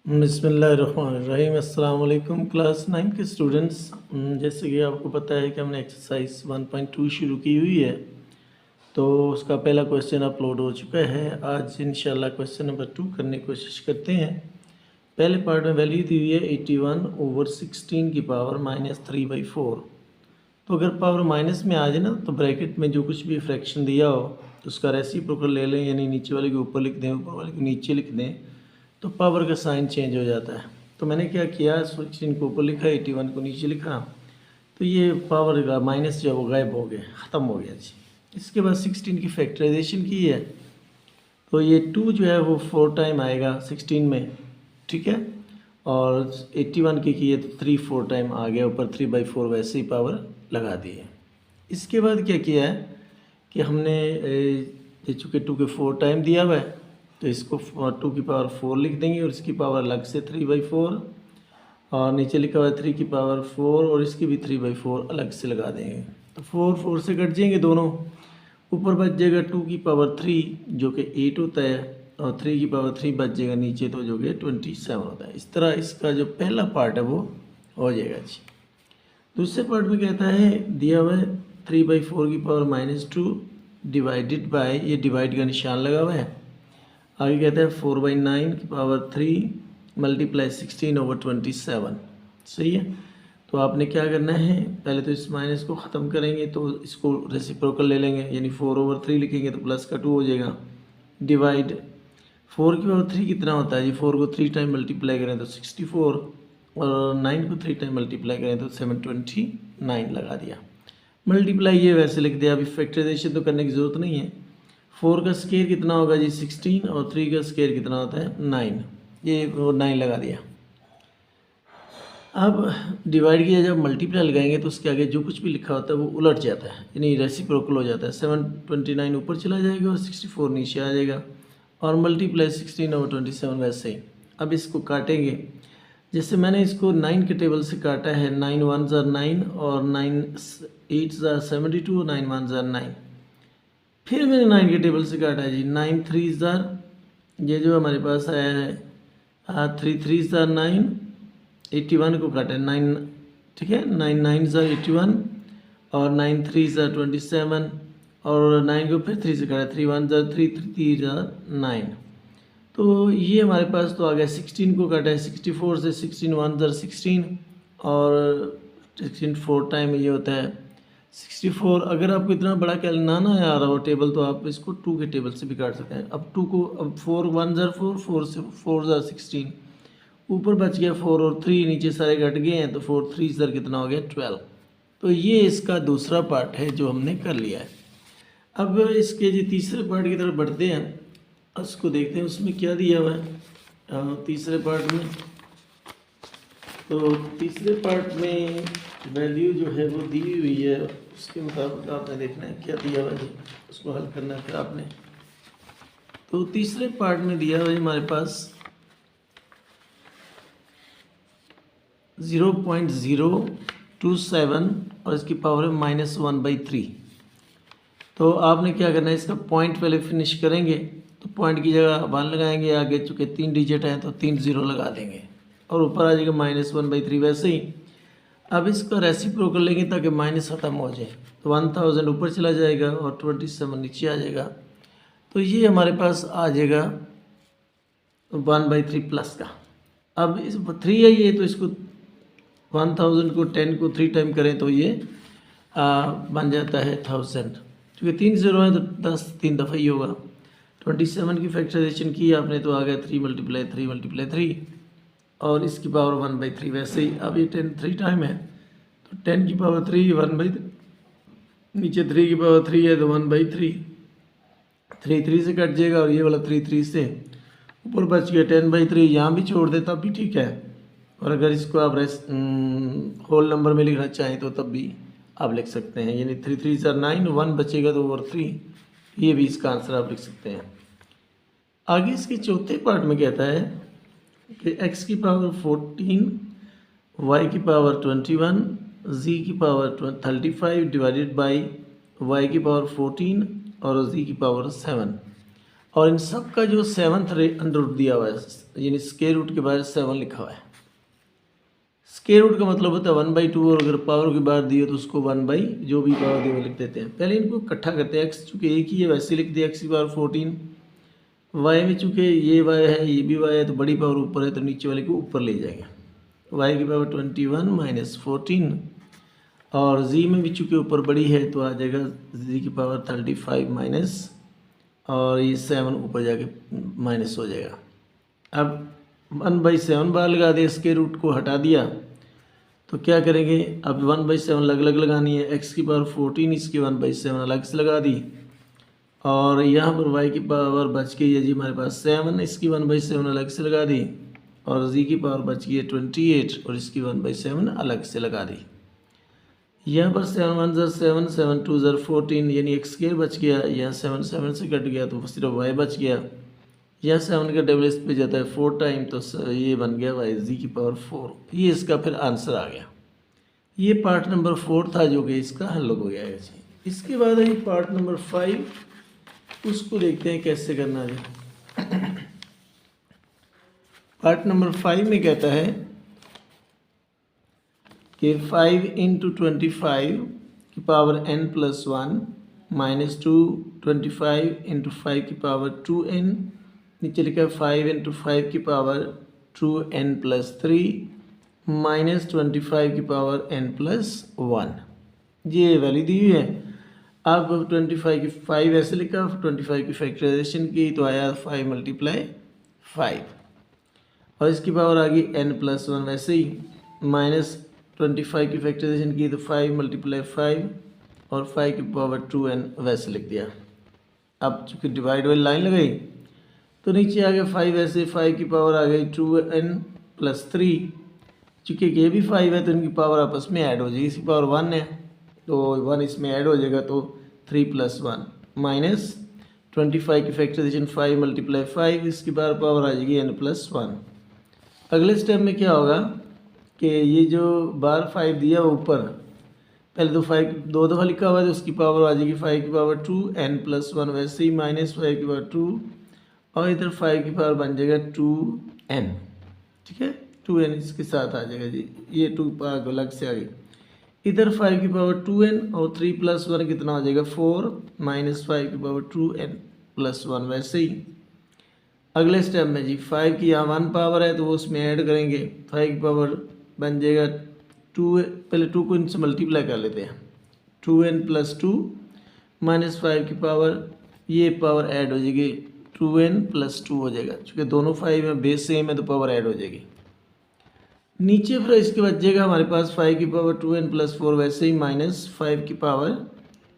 बिस्मिल्लाहिर्रहमानिर्रहीम। अस्सलाम वालेकुम क्लास 9 के स्टूडेंट्स। जैसे कि आपको पता है कि हमने एक्सरसाइज 1.2 शुरू की हुई है, तो उसका पहला क्वेश्चन अपलोड हो चुका है। आज इंशाल्लाह क्वेश्चन नंबर 2 करने की कोशिश करते हैं। पहले पार्ट में वैल्यू दी हुई है 81/16 की पावर -3/4। तो अगर पावर माइनस में आ जाए ना, तो ब्रैकेट में जो कुछ भी फ्रैक्शन दिया हो तो उसका रेसिप्रोकल ले लें, यानी नीचे वाले को ऊपर लिख दें, ऊपर वाले को नीचे लिख दें, तो पावर का साइन चेंज हो जाता है। तो मैंने क्या किया, 16 को ऊपर लिखा, 81 को नीचे लिखा, तो ये पावर का माइनस जो है वो गायब हो गया, ख़त्म हो गया जी। इसके बाद 16 की फैक्टराइजेशन की है, तो ये 2 जो है वो 4 टाइम आएगा 16 में, ठीक है। और 81 की है तो 3 4 टाइम आ गया ऊपर, 3/4 वैसे ही पावर लगा दी है। इसके बाद क्या किया है कि हमने चूँकि 2 के 4 टाइम दिया हुआ है, तो इसको 2 की पावर 4 लिख देंगे और इसकी पावर अलग से 3/4, और नीचे लिखा हुआ है 3 की पावर 4 और इसकी भी 3/4 अलग से लगा देंगे। तो 4 4 से कट जाएंगे दोनों, ऊपर बच जाएगा 2 की पावर 3 जो कि 8 होता है, और 3 की पावर 3 बच जाएगा नीचे, तो जो कि 27 होता है। इस तरह इसका जो पहला पार्ट है वो हो जाएगा जी। दूसरे पार्ट में कहता है, दिया हुआ है 3/4 की पावर -2 डिवाइडेड बाय, ये डिवाइड का निशान लगा हुआ है। आगे कहता है 4/9 की पावर 3 मल्टीप्लाई 16/27। सही है। तो आपने क्या करना है, पहले तो इस माइनस को ख़त्म करेंगे, तो इसको रेसिप्रोकल ले लेंगे, यानी 4/3 लिखेंगे तो प्लस का 2 हो जाएगा। डिवाइड 4 की पावर 3 कितना होता है जी, 4 को 3 टाइम मल्टीप्लाई करें तो 64, और 9 को 3 टाइम मल्टीप्लाई करें तो 729 लगा दिया। मल्टीप्लाई ये वैसे लिख दिया, अभी फैक्टराइजेशन तो करने की ज़रूरत नहीं है। 4 का स्केयर कितना होगा जी 16, और 3 का स्केयर कितना होता है 9, ये वो 9 लगा दिया। अब डिवाइड किया, जब मल्टीप्लाई लगाएंगे तो उसके आगे जो कुछ भी लिखा होता है वो उलट जाता है, यानी रेसिप्रोकल हो जाता है। 729 ऊपर चला जाएगा और 64 नीचे आ जाएगा, और मल्टीप्लाई 16/27 वैसे ही। अब इसको काटेंगे, जैसे मैंने इसको 9 के टेबल से काटा है, 9 1 ज़ा 9 और 9 8 ज़ा 72, 9 1 ज़ा 9। फिर मैंने 9 के टेबल से काटा है जी, 9 3 ज़ा, ये जो हमारे पास आया है 3 3 ज़ा 9, 81 को काटा है 9, ठीक है। 9 9 ज़ा 81 और 9 3 ज़ा 27, और 9 को फिर 3 से काटा, 3 1 ज़ा 3 3 ज़ा 9। तो ये हमारे पास तो आ गया। 16 को काटा है 64 से, 16 1 ज़ा 16, और 16 4 टाइम ये होता है 64। अगर आपको इतना बड़ा कैल ना आ रहा हो टेबल, तो आप इसको 2 के टेबल से भी काट सकते हैं। अब 2 को, अब 4 1 ज़ा 4, 4 से 4 ज़ा 16, ऊपर बच गया 4 और 3, नीचे सारे कट गए हैं, तो 4 3 ज़र कितना हो गया 12। तो ये इसका दूसरा पार्ट है जो हमने कर लिया है। अब इसके जी तीसरे पार्ट की तरफ बढ़ते हैं, उसको देखते हैं उसमें क्या दिया हुआ है तीसरे पार्ट में। तो तीसरे पार्ट में वैल्यू जो है वो दी हुई है, उसके मुताबिक आपने देखना है क्या दिया हुआ है, उसको हल करना है आपने। तो तीसरे पार्ट में दिया हुआ है हमारे पास 0.027 और इसकी पावर है -1/3। तो आपने क्या करना है, इसका पॉइंट पहले फिनिश करेंगे, तो पॉइंट की जगह 1 लगाएंगे, आगे चूँकि 3 डिजिट हैं तो 3 0 लगा देंगे, और ऊपर आ जाएगा -1/3 वैसे ही। अब इसका रेसिप्रोकल लेंगे ताकि माइनस ख़त्म हो जाए, तो 1000 ऊपर चला जाएगा और 27 नीचे आ जाएगा। तो ये हमारे पास आ जाएगा 1/3 प्लस का। अब इस 3 है ये, तो इसको 1000 को 10 को 3 टाइम करें तो ये बन जाता है 1000, क्योंकि 3 0 है तो 10 3 दफ़ा ही होगा। 27 की फैक्टराइजेशन की आपने तो आ गया 3 × 3 × 3, और इसकी पावर 1/3 वैसे ही। अब ये 10 3 टाइम है, तो 10 की पावर 3 1/3, नीचे 3 की पावर 3 है तो 1/3, 3 3 से कट जाएगा, और ये वाला 3 3 से ऊपर बच गया 10/3। यहाँ भी छोड़ दे तब भी ठीक है, और अगर इसको आप होल नंबर में लिखना चाहें तो तब भी आप लिख सकते हैं, यानी 3 3 ज़ा 9, 1 बचेगा तो ओवर 3, ये भी इसका आंसर आप लिख सकते हैं। आगे इसके चौथे पार्ट में कहता है कि x की पावर 14, y की पावर 21, z की पावर 35 डिवाइडेड बाई y की पावर 14 और z की पावर 7, और इन सब का जो 7th अंडर रूट दिया हुआ है, यानी स्क्वायर रूट के बाहर 7 लिखा हुआ है। स्क्वायर रूट का मतलब होता है 1/2, और अगर पावर की बार दी हो तो उसको 1 जो भी पावर दी वो लिख देते हैं। पहले इनको इकट्ठा करते हैं, एक्स चूँकि एक ही है वैसे लिख दिया x⁴, वाई में चूँकि ये वाई है ये भी वाई है तो बड़ी पावर ऊपर है तो नीचे वाले को ऊपर ले जाएंगे, y की पावर 21 माइनस 14, और z में भी चूँकि ऊपर बड़ी है तो आ जाएगा z की पावर 35 माइनस, और ये 7 ऊपर जाके माइनस हो जाएगा। अब 1/7 बार लगा दिया, स्क्वायर रूट को हटा दिया तो क्या करेंगे, अब 1/7 अलग अलग लगानी है। x की पावर 14 इसकी 1/7 अलग से लगा दी, और यहाँ पर y की पावर बच गई है जी हमारे पास 7, इसकी 1/7 अलग से लगा दी, और z की पावर बच गई है 28 और इसकी 1/7 अलग से लगा दी। यहाँ पर 7 1 ज़र 7, 7 2 ज़र 14, यानी एक स्क्वायर बच गया। यहाँ 7 7 से कट गया तो सिर्फ y बच गया। यहाँ 7 का डबल इस पे जाता है 4 टाइम, तो ये बन गया y z की पावर 4। ये इसका फिर आंसर आ गया। ये पार्ट नंबर 4 था जो कि इसका हल हो गया है जी। इसके बाद है पार्ट नंबर 5, उसको देखते हैं कैसे करना है। पार्ट नंबर 5 में कहता है कि 5 × 25 की पावर n+1 माइनस 2 25 × 5 की पावर 2n, नीचे लिखा है 5 × 5 की पावर 2n+3 माइनस 25 की पावर n+1। ये वैल्यू दी हुई है। अब 25 की 5 ऐसे लिखा, 25 की फैक्टराइजेशन की तो आया 5 × 5, और इसकी पावर आ गई n+1 वैसे ही, माइनस 25 की फैक्टराइजेशन की तो 5 × 5 और 5 की पावर 2n वैसे लिख दिया। अब चूँकि डिवाइड वाली लाइन लगाई तो नीचे आ गया 5 ऐसे, 5 की पावर आ गई 2n+3, चूँकि ये भी 5 है तो इनकी पावर आपस में ऐड हो जाएगी, इसकी पावर 1 है तो 1 इसमें ऐड हो जाएगा तो 3 + 1 माइनस 25 की फैक्टराइजेशन 5 × 5, इसकी बार पावर आ जाएगी n+1। अगले स्टेप में क्या होगा कि ये जो बार 5 दिया ऊपर, पहले तो 5 दो दफ़ा लिखा हुआ है तो उसकी पावर आ जाएगी 5 की पावर 2 n+1 वैसे ही माइनस 5 की पावर 2, और इधर 5 की पावर बन जाएगा 2n। ठीक है, 2n इसके साथ आ जाएगा जी, ये 2 पावर अलग से आ गई। इधर 5 की पावर 2n और 3 + 1 कितना हो जाएगा 4 माइनस 5 की पावर 2n+1 वैसे ही। अगले स्टेप में जी 5 की यहाँ 1 पावर है तो वो उसमें ऐड करेंगे, 5 की पावर बन जाएगा 2, पहले 2 को इनसे मल्टीप्लाई कर लेते हैं, 2n+2 माइनस 5 की पावर, ये पावर ऐड हो जाएगी 2n+2 हो जाएगा, क्योंकि दोनों 5 में बेस सेम है तो पावर ऐड हो जाएगी। नीचे फिर इसके बचेगा हमारे पास 5 की पावर 2n+4 वैसे ही माइनस 5 की पावर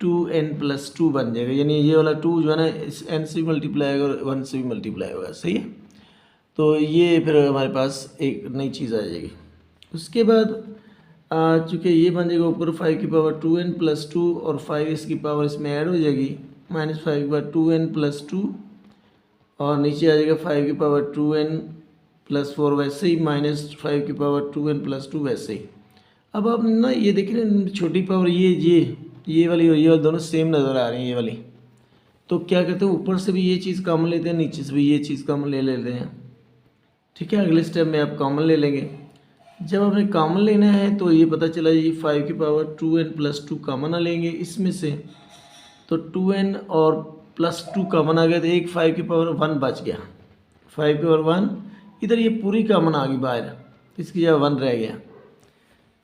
2n+2 बन जाएगा, यानी ये वाला 2 जो है ना इस n से भी मल्टीप्लाई होगा और 1 से भी मल्टीप्लाई होगा, सही है। तो ये फिर हमारे पास एक नई चीज़ आ जाएगी। उसके बाद चूँकि ये बन जाएगा ऊपर 5 की पावर 2n+2 और 5 इसकी पावर इसमें ऐड हो जाएगी, माइनस 5 की पावर 2n+2, और नीचे आ जाएगा 5 की पावर 2n+4 वैसे ही माइनस 5 की पावर 2n+2 वैसे ही। अब आप ना ये देख रहे हैं छोटी पावर ये वाली और ये वाली दोनों सेम नज़र आ रही है ये वाली, तो क्या करते हैं ऊपर से भी ये चीज़ कॉमन लेते हैं, नीचे से भी ये चीज़ कॉमन ले लेते हैं। ठीक है, अगले स्टेप में आप कॉमन ले लेंगे। जब हमें कॉमन लेना है तो ये पता चला ये 5 की पावर 2n+2 कॉमन आ लेंगे इसमें से, तो 2n और +2 कॉमन आ गया तो एक 5 की पावर 1 बच गया, 5 की पावर 1 इधर ये पूरी कॉमन आ गई बाहर, इसकी जगह 1 रह गया।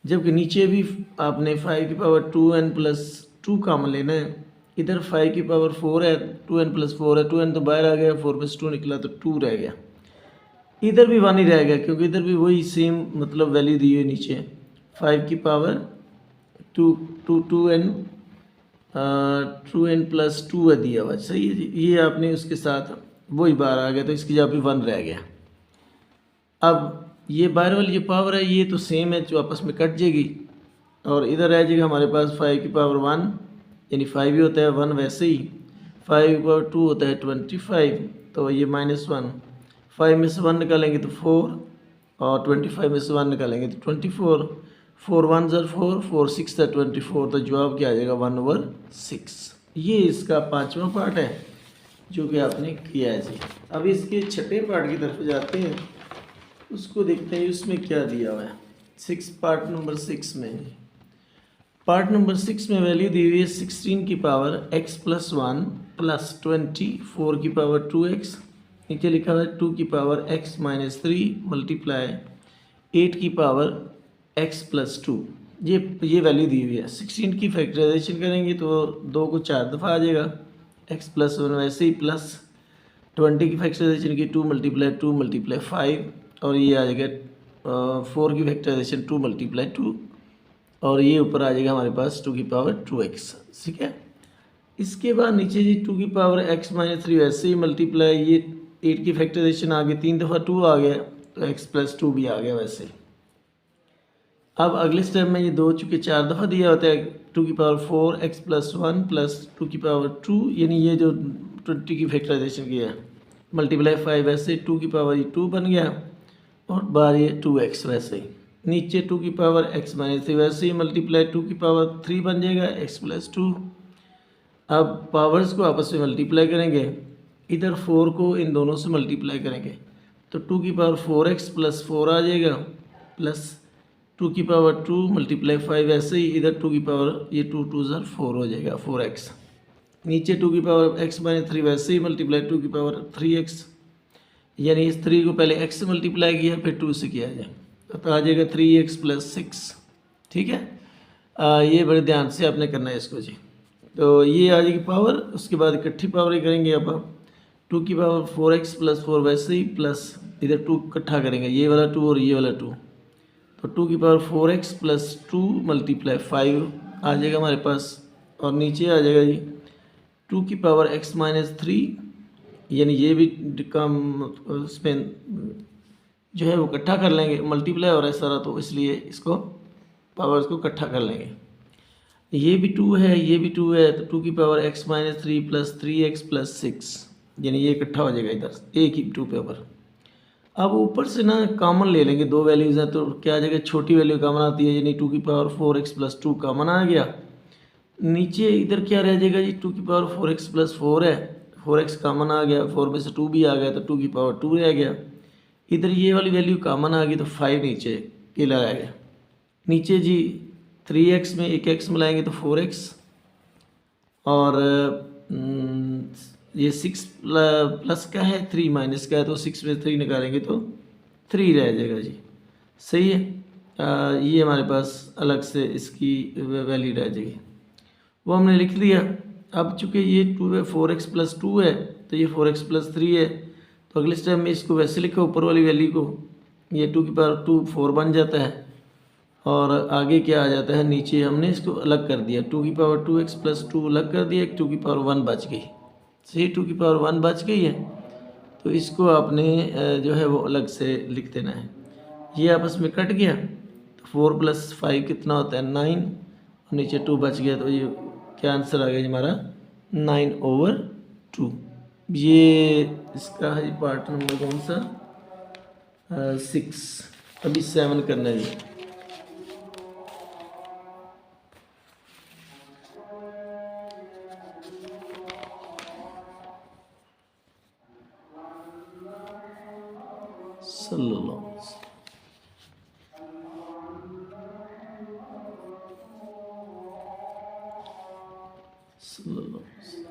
जबकि नीचे भी आपने 5 की पावर 2n+2 कॉमन लेना है, इधर 5 की पावर 4 है, 2n+4 है, 2n तो बाहर आ गया, 4 में 2 निकला तो 2 रह गया। इधर भी 1 ही रह गया क्योंकि इधर भी वही सेम मतलब वैल्यू दी हुई नीचे 5 की पावर 2n+2 है दिया हुआ, सही है जी। ये आपने उसके साथ वही बार आ गया तो इसकी जगह पे 1 रह गया। अब ये बाहर वाली जो पावर है ये तो सेम है जो आपस में कट जाएगी, और इधर रह जाएगा हमारे पास 5 की पावर 1, यानी 5 ही होता है 1 वैसे ही, 5 की पावर 2 होता है 25, तो ये -1, 5 में से 1 निकालेंगे तो 4, और 25 में से 1 निकालेंगे तो 24, 4 1 ज़र 4, 4 6 ज़र 24, तो जवाब क्या आ जाएगा 1/6। ये इसका 5वां पार्ट है। जो कि आपने किया है जी। अब इसके छठे पार्ट की तरफ जाते हैं, उसको देखते हैं उसमें क्या दिया हुआ है। पार्ट नंबर 6 में, पार्ट नंबर 6 में वैल्यू दी हुई है 16 की पावर x प्लस 1 प्लस 20 4 की पावर 2x, नीचे लिखा हुआ है 2 की पावर x माइनस 3 मल्टीप्लाई 8 की पावर x प्लस 2। ये वैल्यू दी हुई है। 16 की फैक्टराइजेशन करेंगे तो 2 को 4 दफ़ा आ जाएगा, x प्लस 1 वैसे ही, प्लस 20 की फैक्टराइजेशन की 2 मल्टीप्लाई 5, और ये आ जाएगा 4 की फैक्टराइजेशन 2 मल्टीप्लाई 2, और ये ऊपर आ जाएगा हमारे पास 2 की पावर 2x। ठीक है। इसके बाद नीचे जी 2 की पावर x माइनस 3 वैसे ही मल्टीप्लाई, ये 8 की फैक्टराइजेशन आ गई, 3 दफ़ा 2 आ गया तो x प्लस 2 भी आ गया वैसे। अब अगले स्टेप में ये 2 चूँकि 4 दफ़ा दिया होता है, 2 की पावर 4 x प्लस 1 प्लस 2 की पावर 2, यानी ये जो 20 की फैक्टराइजेशन किया है, मल्टीप्लाई 5 वैसे 2 की पावर ये 2 बन गया, और बाहर ये 2x वैसे ही, नीचे 2 की पावर x माइनस 3 वैसे ही मल्टीप्लाई 2 की पावर 3 बन जाएगा x प्लस 2। अब पावर्स को आपस में मल्टीप्लाई करेंगे, इधर 4 को इन दोनों से मल्टीप्लाई करेंगे तो 2 की पावर 4x प्लस 4 आ जाएगा, प्लस 2 की पावर 2 मल्टीप्लाई 5 ऐसे ही, इधर 2 की पावर ये 2 2 ज़र 4 हो जाएगा 4x, नीचे 2 की पावर x माइनस 3 वैसे ही मल्टीप्लाई 2 की पावर 3x, यानी इस 3 को पहले x से मल्टीप्लाई किया फिर 2 से किया जाए तो आ जाएगा 3x प्लस 6। ठीक है। ये बड़े ध्यान से आपने करना है इसको जी। तो ये आ जाएगी पावर, उसके बाद इकट्ठी पावर ही करेंगे अब 2 की पावर 4x प्लस 4 वैसे ही, प्लस इधर 2 इकट्ठा करेंगे, ये वाला 2 और ये वाला 2, तो 2 की पावर 4x प्लस 2 मल्टीप्लाई 5 आ जाएगा हमारे पास, और नीचे आ जाएगा जी 2 की पावर x माइनस 3, यानी ये भी कम उसमें जो है वो इकट्ठा कर लेंगे, मल्टीप्लाई हो रहा है सारा तो इसलिए इसको पावर्स को इकट्ठा कर लेंगे। ये भी 2 है, ये भी 2 है, तो 2 की power x minus 3 plus 3x plus 6, यानी ये इकट्ठा हो जाएगा इधर एक ही 2 पावर। अब ऊपर से ना कॉमन ले लेंगे, 2 वैल्यूज़ हैं तो क्या आ जाएगा, छोटी वैल्यू कॉमन आती है, यानी 2 की पावर 4x प्लस 2 कॉमन आ गया, नीचे इधर क्या रह जाएगा जी 2 की पावर 4x प्लस 4 है, 4x कॉमन आ गया, 4 में से 2 भी आ गया तो 2 की पावर 2 रह गया, इधर ये वाली वैल्यू कॉमन आ गई तो 5 नीचे अकेला रह गया, नीचे जी 3x में एक x मिलाएंगे तो 4x, और ये 6 प्लस का है 3 माइनस का है तो 6 में 3 निकालेंगे तो 3 रह जाएगा जी। सही है। ये हमारे पास अलग से इसकी वैल्यू रह जाएगी, वो हमने लिख दिया। अब चूँकि ये 2 है, 4x प्लस 2 है तो ये 4x प्लस 3 है, तो अगले स्टेप में इसको वैसे लिखा ऊपर वाली वैल्यू को, ये 2 की पावर 2 4 बन जाता है, और आगे क्या आ जाता है, नीचे हमने इसको अलग कर दिया, 2 की पावर 2x प्लस 2 अलग कर दिया, 2 की पावर 1 बच गई। सही, 2 की पावर 1 बच गई है, तो इसको आपने जो है वो अलग से लिख देना है। ये आपस में कट गया तो 4 प्लस 5 कितना होता है 9, और नीचे 2 बच गया, तो ये क्या आंसर आ गया हमारा 9/2। ये इसका है पार्ट नंबर कौन सा 6। अभी 7 करना है जी। सल्लल्लाहु अलैहि वसल्लम। सल्लल्लाहु अलैहि वसल्लम।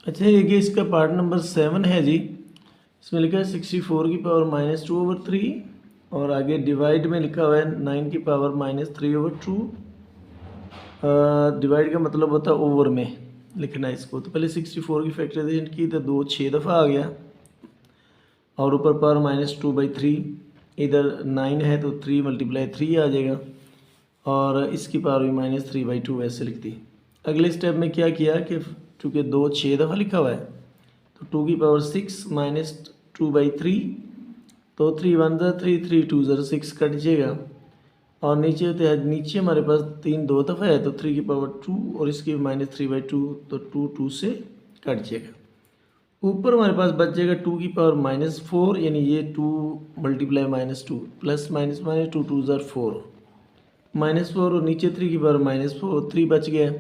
अच्छा, ये इसका पार्ट नंबर 7 है जी। इसमें लिखा है 64 की पावर -2/3, और आगे डिवाइड में लिखा हुआ है 9 की पावर -3/2। डिवाइड का मतलब होता है ओवर में लिखना है इसको। तो पहले 64 की फैक्टराइजेशन की तो 2 6 दफ़ा आ गया, और ऊपर पावर -2/3, इधर 9 है तो 3 मल्टीप्लाई 3 आ जाएगा, और इसकी पावर भी -3/2 वैसे लिख दी। अगले स्टेप में क्या किया कि चूँकि 2 6 दफ़ा लिखा हुआ है तो 2 की पावर 6 -2/3, तो 3 1 ज़ा 3, 3 2 ज़ा 6 कट जाएगा। और नीचे होते हैं, नीचे हमारे पास 3 2 दफ़ा है तो 3 की पावर 2 और इसकी -3/2, तो 2 2 से कट जाएगा। ऊपर हमारे पास बच जाएगा 2 की पावर -4, यानी ये 2 मल्टीप्लाई -2 प्लस माइनस माइनस 2 2 ज़ा 4 -4, और नीचे 3 की पावर -4, 3 बच गया।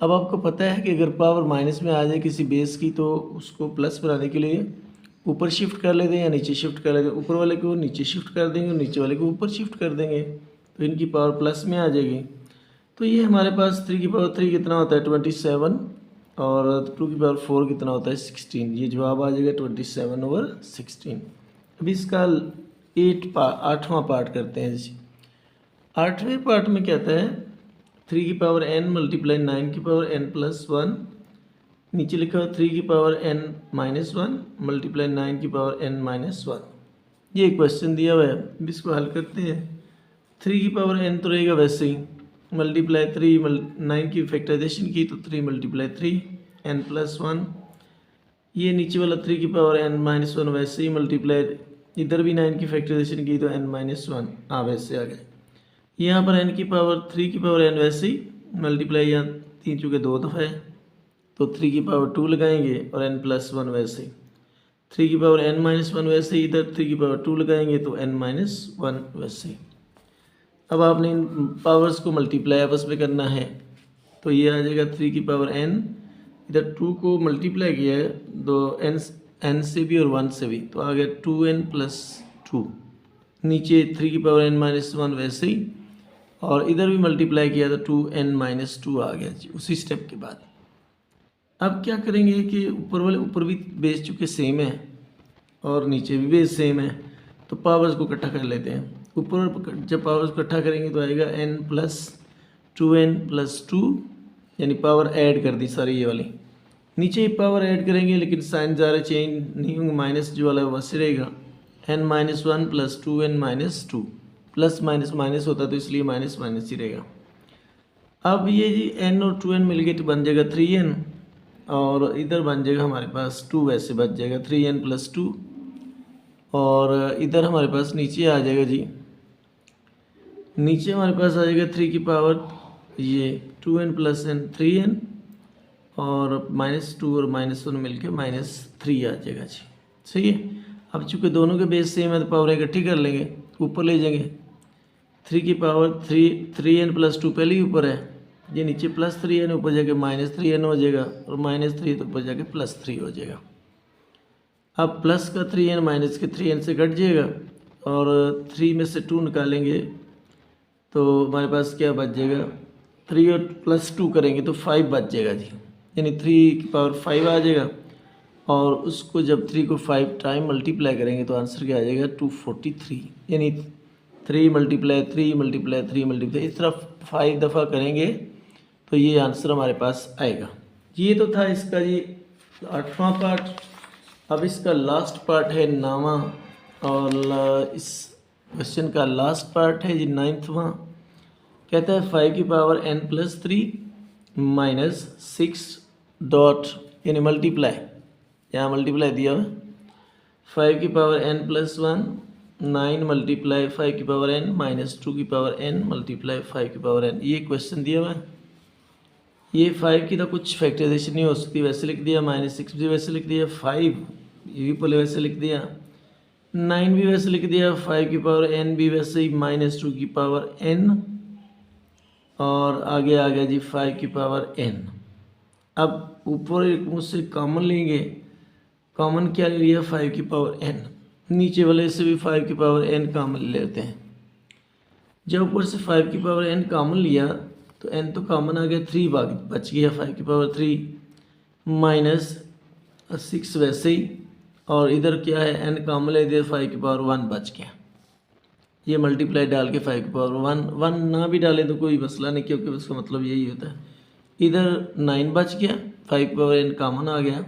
अब आपको पता है कि अगर पावर माइनस में आ जाए किसी बेस की तो उसको प्लस बनाने के लिए ऊपर शिफ्ट कर लेते हैं या नीचे शिफ्ट कर लेते हैं। ऊपर वाले को नीचे शिफ्ट कर देंगे और नीचे वाले को ऊपर शिफ्ट कर देंगे, तो इनकी पावर प्लस में आ जाएगी। तो ये हमारे पास 3 की पावर 3 कितना होता है 27, और 2 की पावर 4 कितना होता है 16। ये जवाब आ जाएगा 27/16। अभी इसका 8वां पार्ट करते हैं जी। 8वें पार्ट में कहता है 3 की पावर n मल्टीप्लाई 9 की पावर n+1, नीचे लिखा हुआ 3 की पावर n-1 मल्टीप्लाई 9 की पावर n-1। ये क्वेश्चन दिया हुआ है, अब इसको हल करते हैं। 3 की पावर n तो रहेगा वैसे ही, मल्टीप्लाई 3 9 की फैक्टराइजेशन की तो 3 मल्टीप्लाई 3 n+1। ये नीचे वाला 3 की पावर n-1 वैसे ही, मल्टीप्लाई इधर भी 9 की फैक्टराइजेशन की तो n-1, वैसे आ गए। यहाँ पर n की पावर 3 की पावर n वैसे ही, मल्टीप्लाई यहाँ 3 चूँकि 2 दफ़ा है तो 3 की पावर 2 लगाएंगे और n+1 वैसे ही, 3 की पावर n-1 वैसे ही, इधर 3 की पावर 2 लगाएंगे तो n-1 वैसे ही। अब आपने इन पावर्स को मल्टीप्लाई आपस में करना है, तो ये आ जाएगा 3 की पावर n, इधर 2 को मल्टीप्लाई किया है दो n से भी और 1 से भी, तो आ गया 2n+2। नीचे 3 की पावर n-1 वैसे ही, और इधर भी मल्टीप्लाई किया तो 2n-2 आ गया जी उसी स्टेप के बाद। अब क्या करेंगे कि ऊपर भी बेस चूँकि सेम है और नीचे भी बेस सेम है, तो पावर्स को इकट्ठा कर लेते हैं। ऊपर जब पावर्स को इकट्ठा करेंगे तो आएगा n+2n+2, यानी पावर ऐड कर दी सारी ये वाली। नीचे ही पावर ऐड करेंगे लेकिन साइन ज़्यादा चेंज नहीं होंगे, माइनस जो वाला है वैसे रहेगा, n-1 + 2n-2, plus minus minus होता तो इसलिए माइनस माइनस ही रहेगा। अब ये जी n और 2n मिल गए तो बन जाएगा 3n, और इधर बन जाएगा हमारे पास 2 वैसे बच जाएगा 3n+2, और इधर हमारे पास नीचे आ जाएगा जी, नीचे हमारे पास आ जाएगा 3 की पावर ये 2n + n 3n, और -2 और -1 मिलके -3 आ जाएगा जी। सही है। अब चूँकि दोनों के बेस सेम है तो पावर इकट्ठी कर लेंगे, ऊपर ले जाएंगे। 3 की पावर 3n+2 पहले ही ऊपर है, ये नीचे +3n, ऊपर जाके -3n हो जाएगा, और -3 तो ऊपर जाके +3 हो जाएगा। अब प्लस का 3n माइनस के 3n से कट जाएगा, और 3 में से 2 निकालेंगे तो हमारे पास क्या बच जाएगा, 3 और +2 करेंगे तो 5 बच जाएगा जी, यानी 3 की पावर 5 आ जाएगा। और उसको जब 3 को 5 टाइम मल्टीप्लाई करेंगे तो आंसर क्या आ जाएगा 243, यानी 3 × 3 × 3 × इस तरह 5 दफ़ा करेंगे तो ये आंसर हमारे पास आएगा। ये तो था इसका जी 8वां पार्ट। अब इसका लास्ट पार्ट है 9वां, और इस क्वेश्चन का लास्ट पार्ट है जी 9वां। कहता है 5 की पावर n+3 - 6 डॉट, यानी मल्टीप्लाई, यहाँ मल्टीप्लाई दिया हुआ 5 की पावर n+1 9 मल्टीप्लाई 5 की पावर n -2 की पावर n मल्टीप्लाई 5 की पावर n। ये क्वेश्चन दिया हुआ है। ये 5 की तो कुछ फैक्टराइजेशन नहीं हो सकती, वैसे लिख दिया, -6 भी वैसे लिख दिया, 5 ये भी पहले वैसे लिख दिया, 9 भी वैसे लिख दिया, 5 की पावर n भी वैसे ही -2 की पावर n, और आगे आ गया जी 5 की पावर n। अब ऊपर एक मुझसे कॉमन लेंगे, कॉमन क्या ले लिया 5 की पावर n, नीचे वाले से भी 5 की पावर n कॉमन ले लेते हैं। जब ऊपर से 5 की पावर n कॉमन लिया तो n तो कॉमन आ गया, 3 बच गया 5 की पावर 3 -6 वैसे ही, और इधर क्या है n कॉमन ले दिया 5 की पावर 1 बच गया। ये मल्टीप्लाई डाल के 5 की पावर 1 ना भी डालें तो कोई मसला नहीं, क्योंकि उसका मतलब यही होता है। इधर 9 बच गया, 5 की पावर n कॉमन आ गया,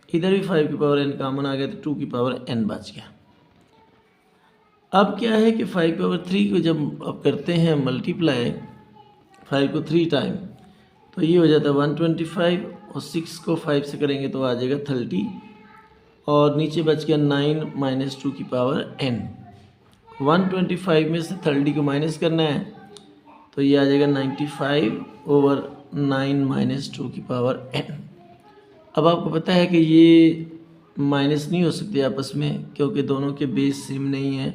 इधर भी 5 की पावर n कॉमन आ गया, तो 2 की पावर n बच गया। अब क्या है कि 5 की पावर 3 को जब अब करते हैं मल्टीप्लाई, 5 को 3 टाइम, तो ये हो जाता है 125 और 6 को 5 से करेंगे तो आ जाएगा 30 और नीचे बच गया 9 माइनस 2 की पावर n। 125 में से 30 को माइनस करना है तो ये आ जाएगा 95 ओवर 9 माइनस 2 की पावर n। अब आपको पता है कि ये माइनस नहीं हो सकते आपस में क्योंकि दोनों के बेस सेम नहीं है।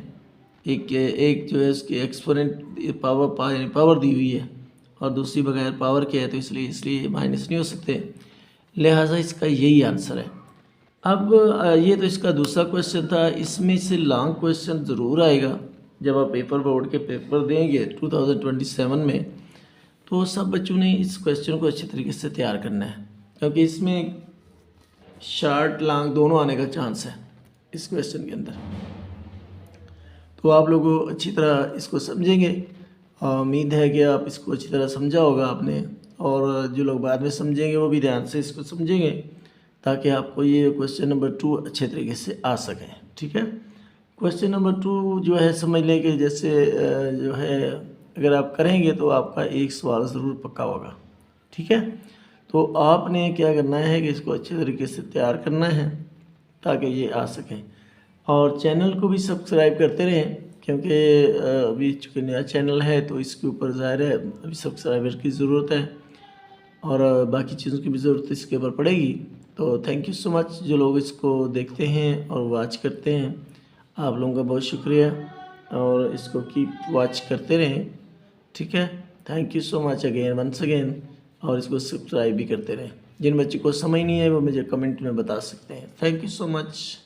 एक जो है उसकी एक्सपोनेंट पावर दी हुई है और दूसरी बगैर पावर के है, तो इसलिए माइनस नहीं हो सकते, लिहाजा इसका यही आंसर है। अब ये तो इसका दूसरा क्वेश्चन था। इसमें से लॉन्ग क्वेश्चन ज़रूर आएगा जब आप पेपर बोर्ड के पेपर देंगे 2027 में, तो सब बच्चों ने इस क्वेश्चन को अच्छे तरीके से तैयार करना है क्योंकि इसमें शॉर्ट लॉन्ग दोनों आने का चांस है इस क्वेश्चन के अंदर। तो आप लोग अच्छी तरह इसको समझेंगे, उम्मीद है कि आप इसको अच्छी तरह समझा होगा आपने, और जो लोग बाद में समझेंगे वो भी ध्यान से इसको समझेंगे ताकि आपको ये क्वेश्चन नंबर 2 अच्छे तरीके से आ सके। ठीक है, क्वेश्चन नंबर 2 जो है समझ लें कि जैसे जो है अगर आप करेंगे तो आपका एक सवाल ज़रूर पक्का होगा। ठीक है, तो आपने क्या करना है कि इसको अच्छे तरीके से तैयार करना है ताकि ये आ सके, और चैनल को भी सब्सक्राइब करते रहें क्योंकि अभी चूँकि नया चैनल है तो इसके ऊपर ज़ाहिर है अभी सब्सक्राइबर की ज़रूरत है और बाकी चीज़ों की भी ज़रूरत इसके ऊपर पड़ेगी। तो थैंक यू सो मच जो लोग इसको देखते हैं और वॉच करते हैं, आप लोगों का बहुत शुक्रिया, और इसको कीप वॉच करते रहें। ठीक है, thank you so much again once again, और इसको सब्सक्राइब भी करते रहें। जिन बच्चों को समझ नहीं है वो मुझे कमेंट में बता सकते हैं। Thank you so much.